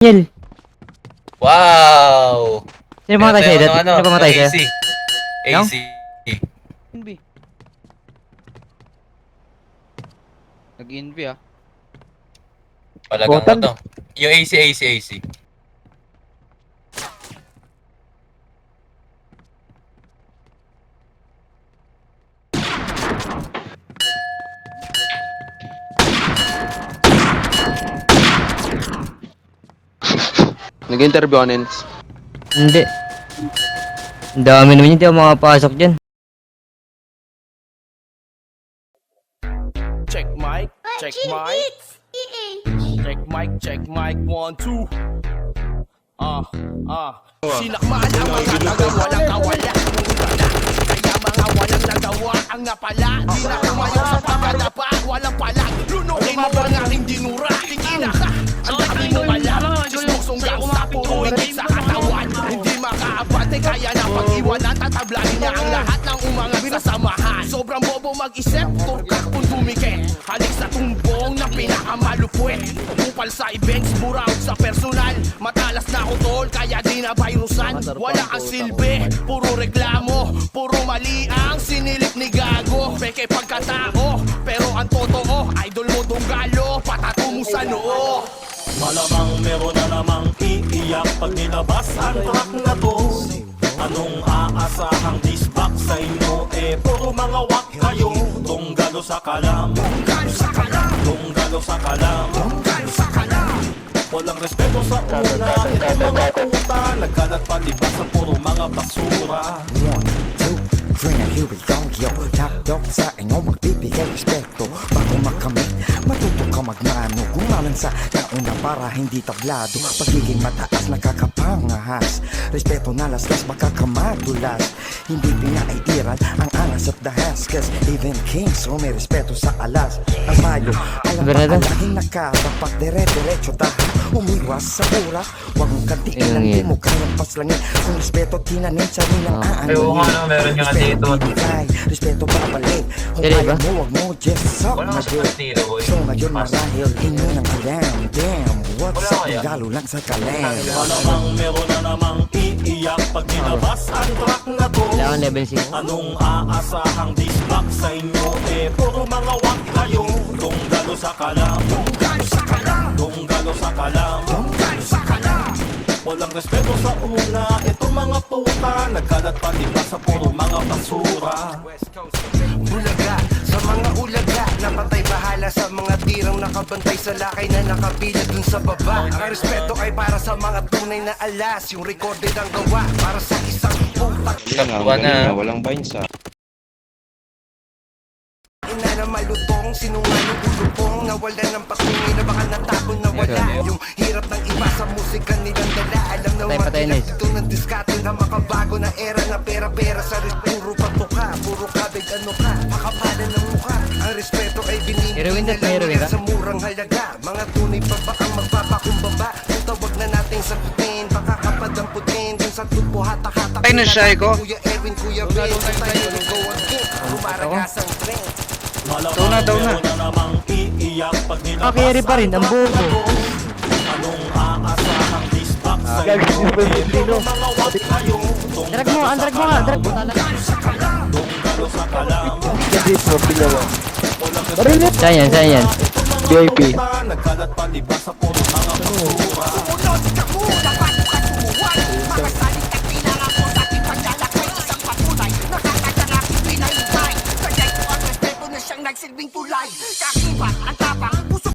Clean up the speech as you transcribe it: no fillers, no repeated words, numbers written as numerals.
Yel, Wow! sino pumatay sa'yo? Sino pumatay sa'yo? AC. Yung? AC. Nag-envy ah. Palagang mo Botan. to. Yung AC. Nag-interview ka, Nens. Hindi. Ang dami naman yun, hindi ako makapasok dyan. Check mic, check mic. Check mic, 1, 2. Sinakmaan ang mga taga walang kawala. Kaya mga walang nagawa ang napala. Di na kumayaw sa pagkadapa, walang pala. Lunukin mo ang aking dinura. Tingina ka, ang dami mo pala. Chismosong gangsta, puro higit sa katawan. Hindi makaabate, kaya na pag-iwanan. Tatablahin niya ang lahat ng umangat sa samahan. Sobrang bobo mag-isip, turkak kung dumikit. Halik sa tumbong na pinakamalupwet. Kupal sa events, buraot sa personal. Matalas na ako tol, kaya di na virusan. Wala kang silbi, puro reklamo. Puro mali ang sinilip ni Gago. Peke pagkatao, pero ang totoo, idol mo Donggalo, patato mo sa noo. Malamang meron na namang iiyak pag nilabas ang track na to. Anong aasahang disbak sa inyo? Puro mga wak kayo. Donggalo sa kalam, Donggalo sa kalam, donggalo sa kalam. Donggalo sa kalam. Walang respeto sa una. Ito mga puta, nagkalat palibas sa puro mga basura. 1, 2, 3, here we go, yo. Top dog sa inyo, magbibigay respeto. Bago makamit, matuto ka magmano. Gumalan sa nauna para hindi tablado. Pagiging mataas, nakakapangahas. Respeto na laslas, baka kamadulas. Hindi pinaiiral ang angas at dahas. Cause even kings, may respeto sa alas. Ang mayo, alam ba Bernardo? alahin na ka. Dapat dire-diretso tahan. Umiwas sa pura. Huwag mong kantiin ang di mo kayang paslangin. Kung respeto, tinanin sa rin ang aanunin. Ewan ko ano, meron nga dito. Bibigay, respeto babalik. Kung Dili kaya ba? mo, wag mo just suck Wala my ka sa dick. pastilo, boy. So ngayon marahil, inyo ng alam. Damn, what's Wala up? kaya? Galo lang sa kalam. Malamang meron na namang iiyak pag nilabas ang track na to. Kailangan level 6. Anong aasahang disbak sa inyo? Puro mga wak kayo. Donggalo sa kalam, Donggalo sa kalam, donggalo sa kalam. Donggalo sa kalam. Walang respeto sa una. Ito mga puta, nagkalat palibas sa puro mga basura. Bulaga, sa mga ulaga, napatay bahala sa mga tirang nakabantay sa lakay na nakapila dun sa baba. Ang respeto ay para sa mga tunay na alas, yung recorded ang gawa para sa isang putak. Kapwa na. Walang vines ah. Ina na malutong, sinungaling ulupong, nawala ng patunay na baka natapon na wala. Yung hirap ng iba sa musika nilang dala. Alam na Patay na, dito ng diskarte na makabago na era na pera-pera sa rin. Puro patuka, puro kabig ano ka, makapala ng mukha. Ang respeto ay Heroin binibigyan ka, heroin ka? sa murang halaga. Mga tunay pa ba ang magpapakumbaba? Kung tawag na nating sagutin, baka kapadamputin. Dun sa tupo hata-hata. Ay, nasya ko. Kuya Erwin, Kuya Ben, sa tayo ng go again. Lumaragas ang trend. Malamang Daw na. meron na namang iiyak pag nilabas Carry pa rin, ang buko. Anong aasahang disbak sa inyo? Puro mga wak kayo. Drag mo, undrag mo nga, drag mo. Donggalo sa kalam. Saan yan, saan yan? VIP. Nagkalat palibas sa puro mga basura. Sumunod ka muna bago ka tumuwal. Mga salita kailangan mo sa ating paglalakay. Isang patunay, nakakatarapin pinahintay. Kaya ito ang respeto na siyang nagsilbing tulay. Kakibat, ang tapang, puso